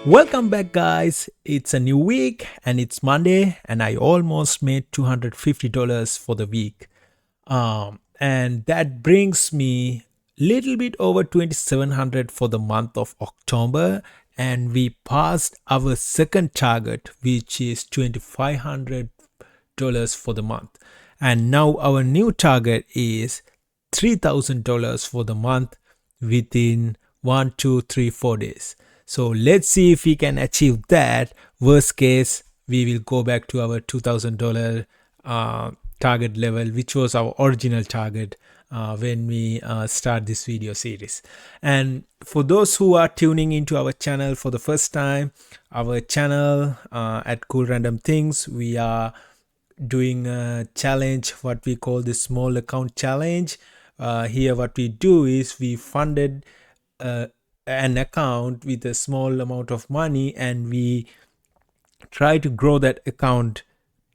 Welcome back, guys. It's a new week and it's Monday, and I almost made $250 for the week. And that brings me little bit over 2700 for the month of October, and we passed our second target, which is $2500 for the month. And now our new target is $3000 for the month within 1, 2, 3, 4 days. So let's see if we can achieve that. Worst case, we will go back to our $2000 target level, which was our original target when we start this video series. And for those who are tuning into our channel for the first time, our channel at Cool Random Things, we are doing a challenge, what we call the small account challenge. Here what we do is we funded an account with a small amount of money, and we try to grow that account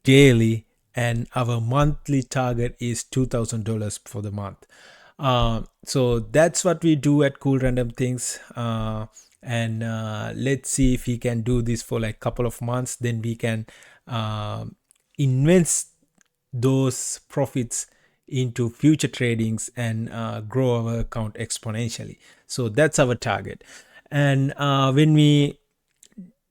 daily, and our monthly target is $2000 for the month. So that's what we do at Cool Random Things, and let's see if we can do this for like a couple of months. Then we can invest those profits into future tradings and grow our account exponentially. So that's our target. And when we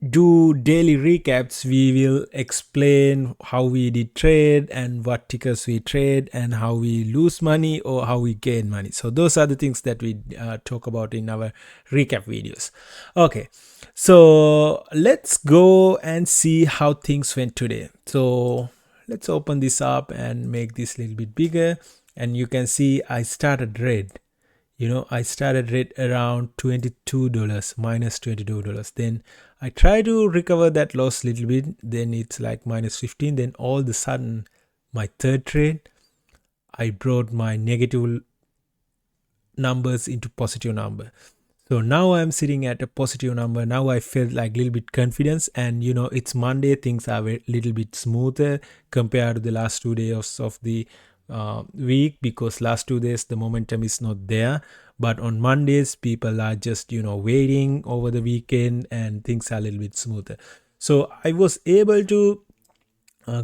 do daily recaps, we will explain how we did trade and what tickers we trade and how we lose money or how we gain money. So those are the things that we talk about in our recap videos. Okay, so let's go and see how things went today. So let's open this up and make this a little bit bigger, and you can see I started red. I started red around $22, minus $22. Then I try to recover that loss a little bit. Then it's like minus 15. Then all of a sudden, my third trade, I brought my negative numbers into positive number. So now I'm sitting at a positive number. Now I felt like a little bit confidence, and it's Monday. Things are a little bit smoother compared to the last 2 days of the week, because last 2 days the momentum is not there. But on Mondays, people are just waiting over the weekend, and things are a little bit smoother. So I was able to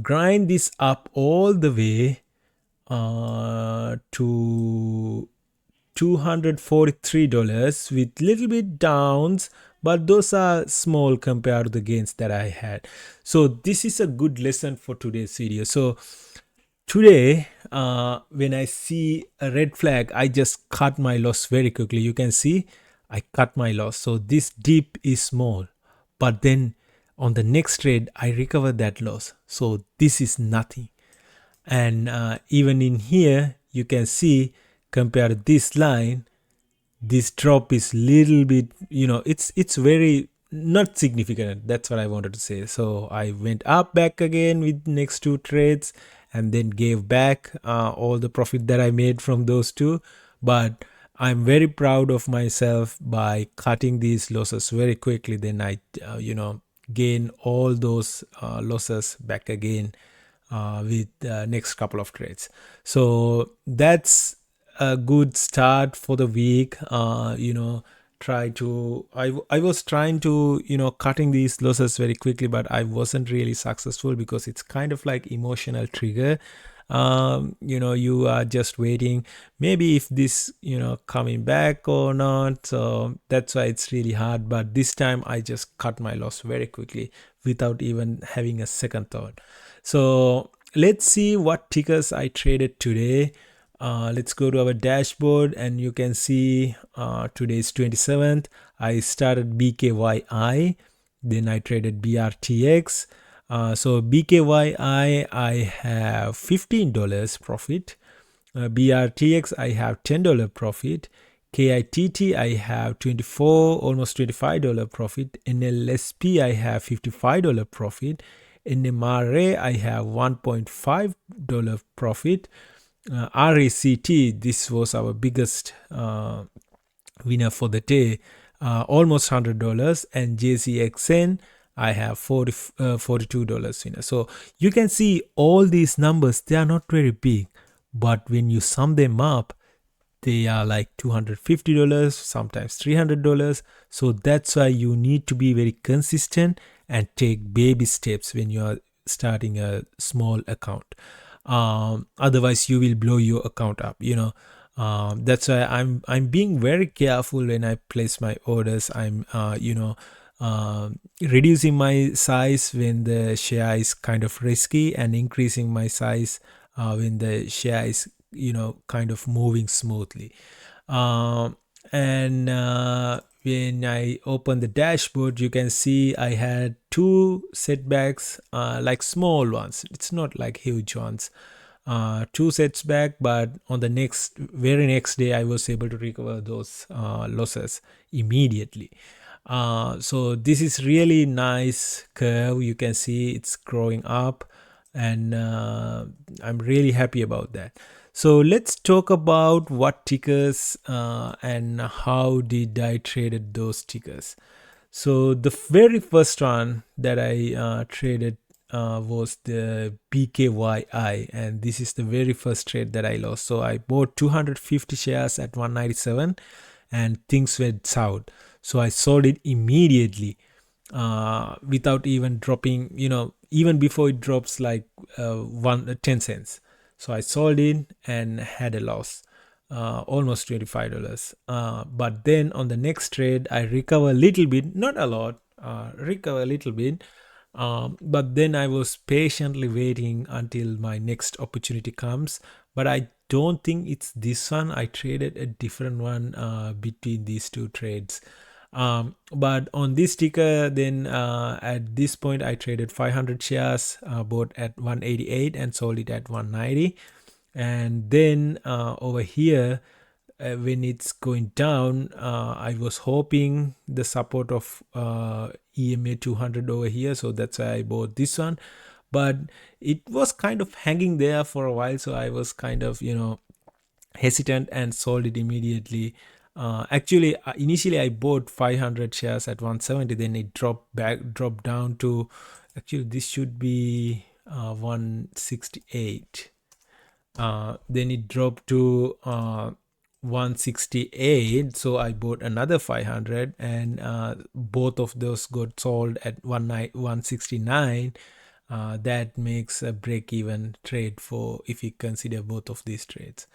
grind this up all the way to $243 with little bit downs, but those are small compared to the gains that I had. So this is a good lesson for today's video. So today, when I see a red flag, I just cut my loss very quickly. You can see I cut my loss. So this dip is small, but then on the next trade, I recover that loss. So this is nothing. And even in here, you can see, compared to this line, this drop is little bit, it's very not significant. That's what I wanted to say. So I went up back again with next two trades, and then gave back all the profit that I made from those two. But I'm very proud of myself by cutting these losses very quickly. Then I gain all those losses back again with the next couple of trades. So that's a good start for the week. I was trying to cutting these losses very quickly, but I wasn't really successful, because it's kind of like emotional trigger. You are just waiting maybe if this coming back or not. So that's why it's really hard. But this time I just cut my loss very quickly without even having a second thought. So let's see what tickers I traded today. Let's go to our dashboard, and you can see today is 27th. I started BKYI, then I traded BRTX. So BKYI, I have $15 profit. BRTX, I have $10 profit. KITT, I have almost $25 profit. NLSP, I have $55 profit. NMRA, I have $1.5 profit. RECT, this was our biggest winner for the day, almost $100. And JCXN, I have $42 winner. So you can see all these numbers, they are not very big, but when you sum them up, they are like $250, sometimes $300. So that's why you need to be very consistent and take baby steps when you are starting a small account. Otherwise you will blow your account up, that's why I'm being very careful when I place my orders. I'm reducing my size when the share is kind of risky, and increasing my size when the share is kind of moving smoothly. And when I open the dashboard, you can see I had two setbacks, like small ones. It's not like huge ones. Two sets back, but on the very next day I was able to recover those losses immediately. So this is really nice curve. You can see it's growing up, and I'm really happy about that. So let's talk about what tickers and how did I traded those tickers. So the very first one that I traded was the BKYI, and this is the very first trade that I lost. So I bought 250 shares at 197, and things went south. So I sold it immediately without even dropping, even before it drops like 10 cents. So I sold it and had a loss, almost $25. But then on the next trade, I recover a little bit, not a lot, recover a little bit. But then I was patiently waiting until my next opportunity comes. But I don't think it's this one. I traded a different one between these two trades. But on this ticker, then at this point, I traded 500 shares, bought at 188 and sold it at 190. And then over here, when it's going down, I was hoping the support of EMA 200 over here, so that's why I bought this one. But it was kind of hanging there for a while, so I was kind of hesitant and sold it immediately. Actually, initially I bought 500 shares at 170, then it dropped down to, actually this should be 168. Then it dropped to 168, so I bought another 500, and both of those got sold at 169. That makes a break-even trade for if you consider both of these trades.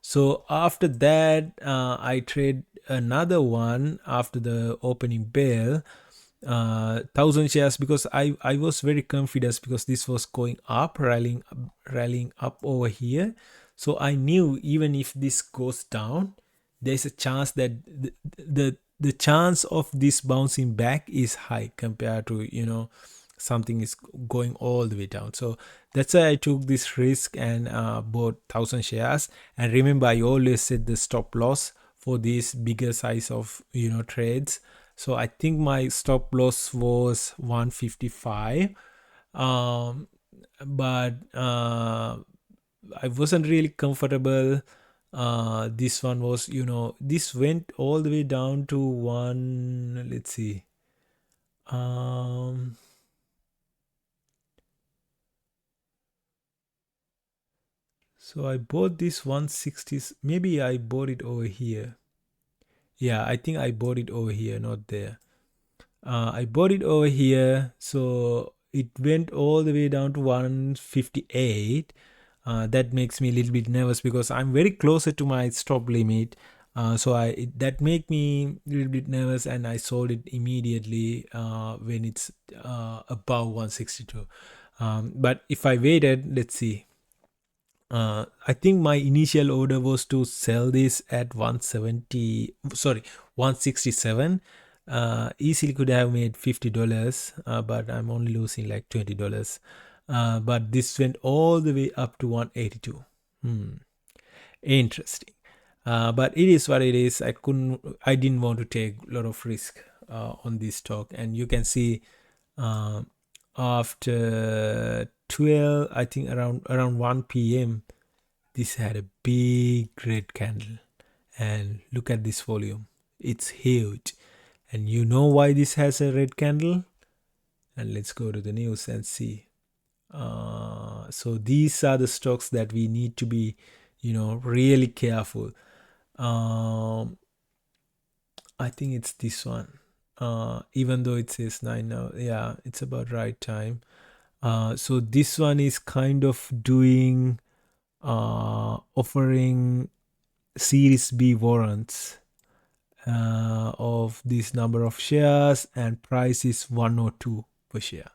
So after that, I trade another one after the opening bell, 1,000 shares, because I was very confident because this was going up, rallying up over here. So I knew even if this goes down, there's a chance that the chance of this bouncing back is high compared to something is going all the way down. So that's why I took this risk and bought 1,000 shares. And remember, I always set the stop loss for these bigger size of trades. So I think my stop loss was 155, but I wasn't really comfortable. This one was, this went all the way down to one. Let's see. So I bought this 160. Maybe I bought it over here. Yeah, I think I bought it over here, not there. I bought it over here, so it went all the way down to 158. That makes me a little bit nervous because I'm very closer to my stop limit. So that made me a little bit nervous, and I sold it immediately when it's above 162. But if I waited, let's see. I think my initial order was to sell this at 167. Easily could have made $50, but I'm only losing like $20. But this went all the way up to 182. Interesting. But it is what it is. I didn't want to take a lot of risk on this stock, and you can see after 12, I think around 1 p.m. this had a big red candle, and look at this volume. It's huge. And you know why this has a red candle? And let's go to the news and see. So these are the stocks that we need to be really careful. I think it's this one. Even though it says 9 now, yeah, it's about right time. So this one is kind of doing offering Series B warrants of this number of shares, and price is 102 per share.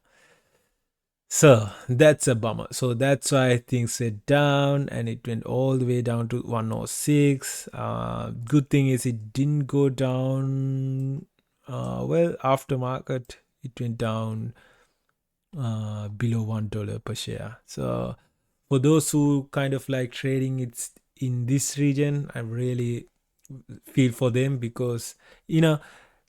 So that's a bummer. So that's why things went down, and it went all the way down to 106. Good thing is it didn't go down. Well, after market, it went down below $1 per share. So for those who kind of like trading it's in this region, I really feel for them, because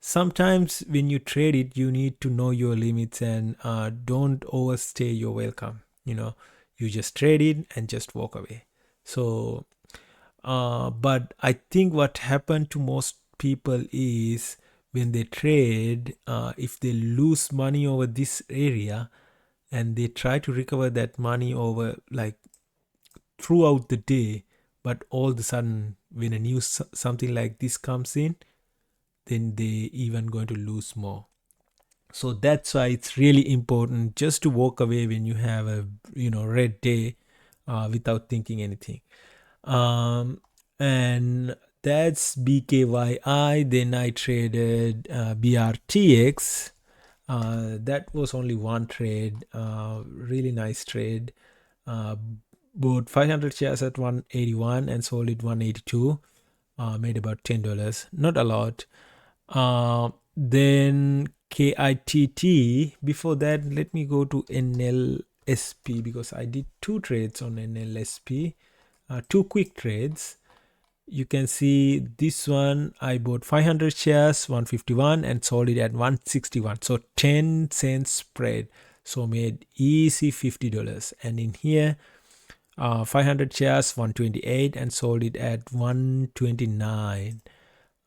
sometimes when you trade it, you need to know your limits, and don't overstay your welcome. You just trade it and just walk away. So but I think what happened to most people is, when they trade, if they lose money over this area and they try to recover that money over like throughout the day, but all of a sudden when a new something like this comes in, then they even going to lose more. So that's why it's really important just to walk away when you have a red day, without thinking anything. And that's BKYI. Then I traded BRTX. That was only one trade, really nice trade. Bought 500 shares at 181 and sold it 182. Made about $10, not a lot. Then KITT. Before that, let me go to NLSP, because I did two trades on NLSP, two quick trades. You can see this one, I bought 500 shares 151 and sold it at 161, so 10 cents spread, so made easy $50. And in here, 500 shares 128 and sold it at 129.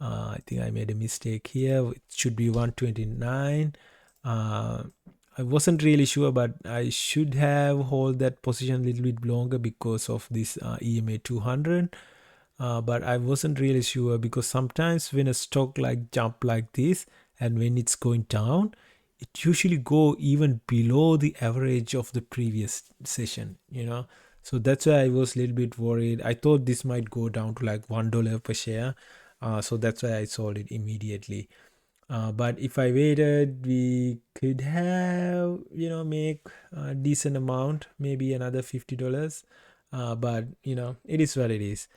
I think I made a mistake here. It should be 129. I wasn't really sure, but I should have hold that position a little bit longer because of this EMA 200. But I wasn't really sure, because sometimes when a stock like jump like this, and when it's going down, it usually go even below the average of the previous session. So that's why I was a little bit worried. I thought this might go down to like $1 per share. So that's why I sold it immediately. But if I waited, we could have, make a decent amount, maybe another $50. But it is what it is.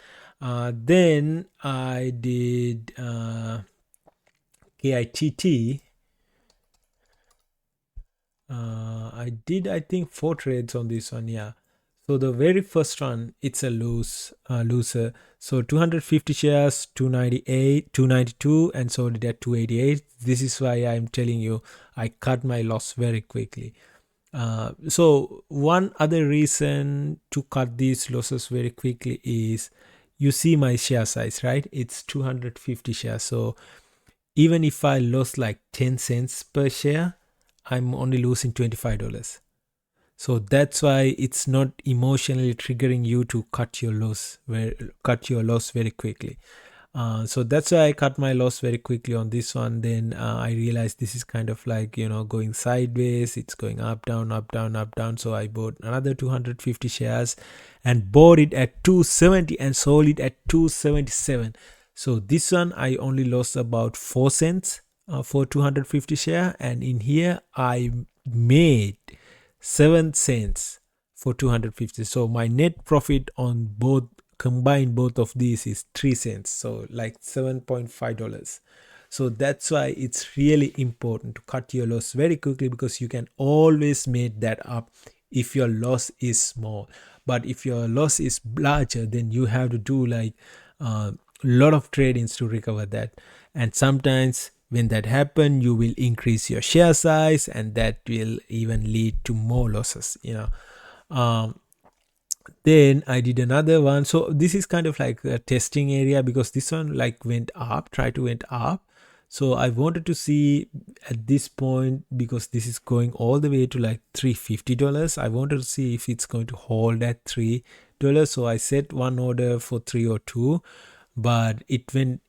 Then I did KITT. I think 4 trades on this one. Yeah. So the very first one, it's a loser. So 250 shares, 292, and sold it at 288. This is why I'm telling you, I cut my loss very quickly. So one other reason to cut these losses very quickly is, you see my share size, right? It's 250 shares. So even if I lost like 10 cents per share, I'm only losing $25. So that's why it's not emotionally triggering you to cut your loss very quickly. So that's why I cut my loss very quickly on this one. Then I realized this is kind of like going sideways. It's going up, down, up, down, up, down. So I bought another 250 shares and bought it at 270 and sold it at 277. So this one I only lost about 4 cents for 250 share, and in here I made 7 cents for 250. So my net profit on both, combine both of these, is 3 cents, so like $7.5. So that's why it's really important to cut your loss very quickly, because you can always make that up if your loss is small. But if your loss is larger, then you have to do like a lot of tradings to recover that. And sometimes when that happens, you will increase your share size, and that will even lead to more losses. Then I did another one. So this is kind of like a testing area, because this one like went up, went up. So I wanted to see at this point, because this is going all the way to like $350. I wanted to see if it's going to hold at $3. So I set one order for 302. but it went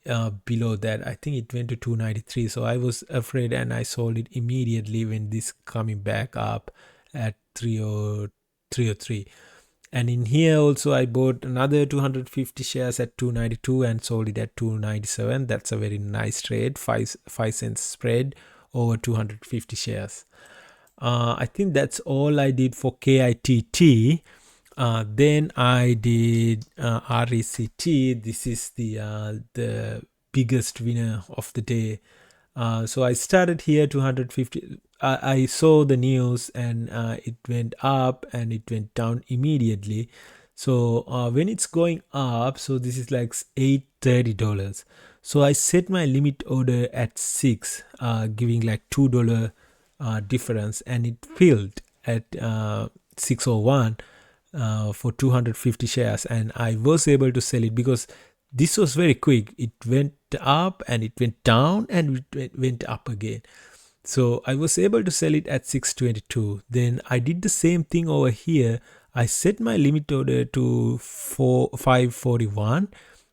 below that. I think it went to 293. So I was afraid and I sold it immediately when this coming back up at 303. And in here also I bought another 250 shares at 292 and sold it at 297. That's a very nice trade, 5 cents spread over 250 shares. I think that's all I did for KITT. Then I did RECT. This is the biggest winner of the day. So I started here 250. I saw the news and it went up and it went down immediately. So when it's going up, so this is like $830. So I set my limit order at 6, giving like $2 difference, and it filled at 601 for 250 shares, and I was able to sell it because this was very quick. It went up and it went down and it went up again. So I was able to sell it at 622. Then I did the same thing over here. I set my limit order to 541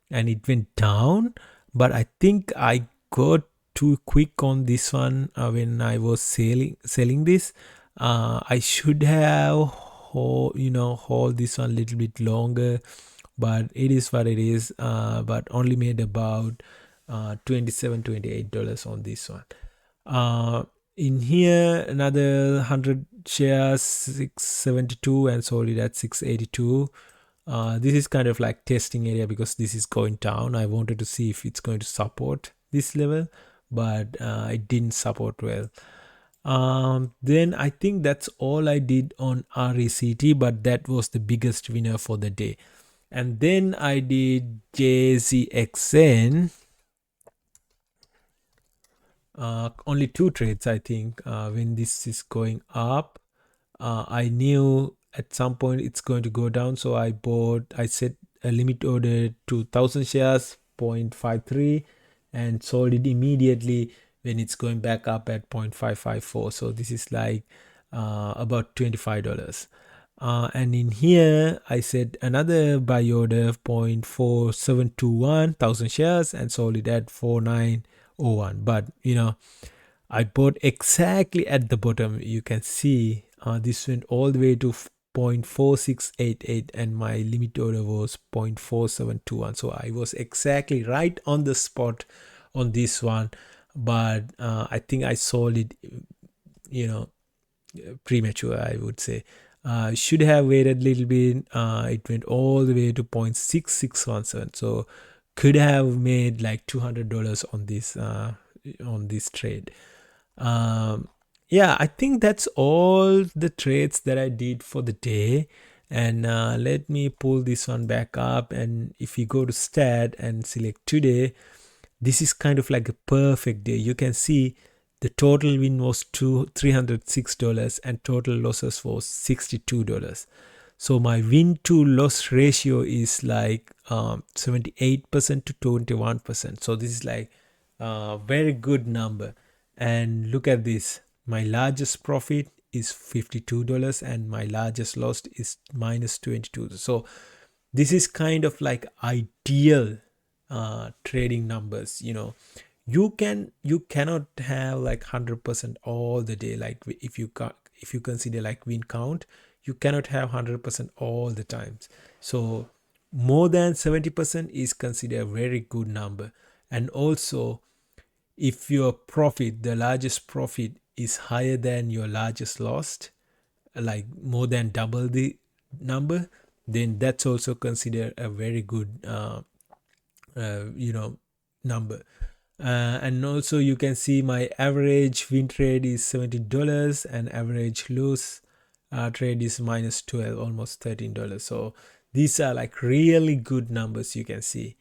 and it went down, but I think I got too quick on this one when I was selling this. I should have hold this one a little bit longer, but it is what it is. But only made about $27-28 on this one. In here another 100 shares, 672, and sold it at 682. This is kind of like testing area because this is going down. I wanted to see if it's going to support this level, but it didn't support well. Then I think that's all I did on RECT, but that was the biggest winner for the day. And then I did JCXN. Only 2 trades, I think. When this is going up, I knew at some point it's going to go down, so I set a limit order to 1000 shares, 0.53, and sold it immediately when it's going back up at 0.554. So this is like about $25. And in here I set another buy order of 0.4721 thousand shares and sold it at 4901. But I bought exactly at the bottom. You can see this went all the way to 0.4688 and my limit order was 0.4721. So I was exactly right on the spot on this one, but I think I sold it premature, I would say. Should have waited a little bit. It went all the way to 0.6617, so could have made like $200 on this trade. Yeah, I think that's all the trades that I did for the day. And let me pull this one back up, and if you go to stat and select today, this is kind of like a perfect day. You can see the total win was $306 and total losses was $62. So my win to loss ratio is like 78% to 21%. So this is like a very good number. And look at this. My largest profit is $52 and my largest loss is minus 22. So this is kind of like ideal trading numbers. You cannot have like 100% all the day. Like if you consider like win count, you cannot have 100% all the times. So more than 70% is considered a very good number. And also, if your profit, the largest profit, is higher than your largest loss, like more than double the number, then that's also considered a very good number. And also you can see my average win trade is $70 and average lose trade is minus 12, almost $13. So these are like really good numbers, you can see.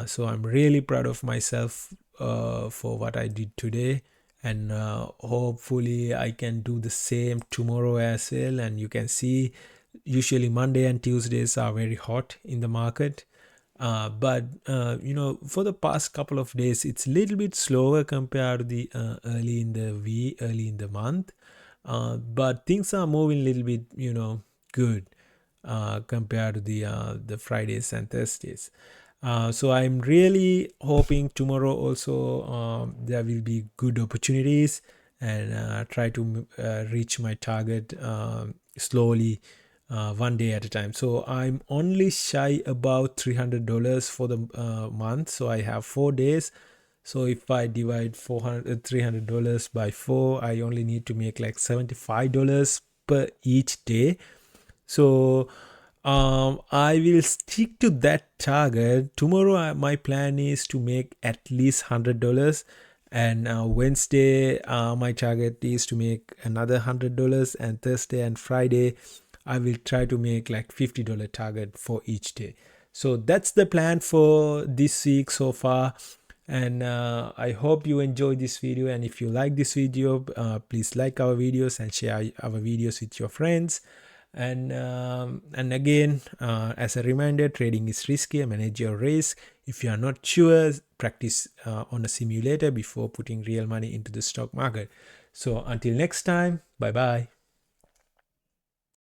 So I'm really proud of myself for what I did today, and hopefully I can do the same tomorrow as well. And you can see usually Monday and Tuesdays are very hot in the market. But for the past couple of days, it's a little bit slower compared to the early in the month. But things are moving a little bit, good compared to the Fridays and Thursdays. So I'm really hoping tomorrow also there will be good opportunities, and try to reach my target slowly, one day at a time. So I'm only shy about $300 for the month. So I have 4 days. So if I divide $300 by 4, I only need to make like $75 per each day. So I will stick to that target. Tomorrow, my plan is to make at least $100, and Wednesday, my target is to make another $100, and Thursday and Friday, I will try to make like $50 target for each day. So that's the plan for this week so far. And I hope you enjoyed this video, and if you like this video, please like our videos and share our videos with your friends. And again, as a reminder, trading is risky. Manage your risk. If you are not sure, practice on a simulator before putting real money into the stock market. So until next time, bye bye.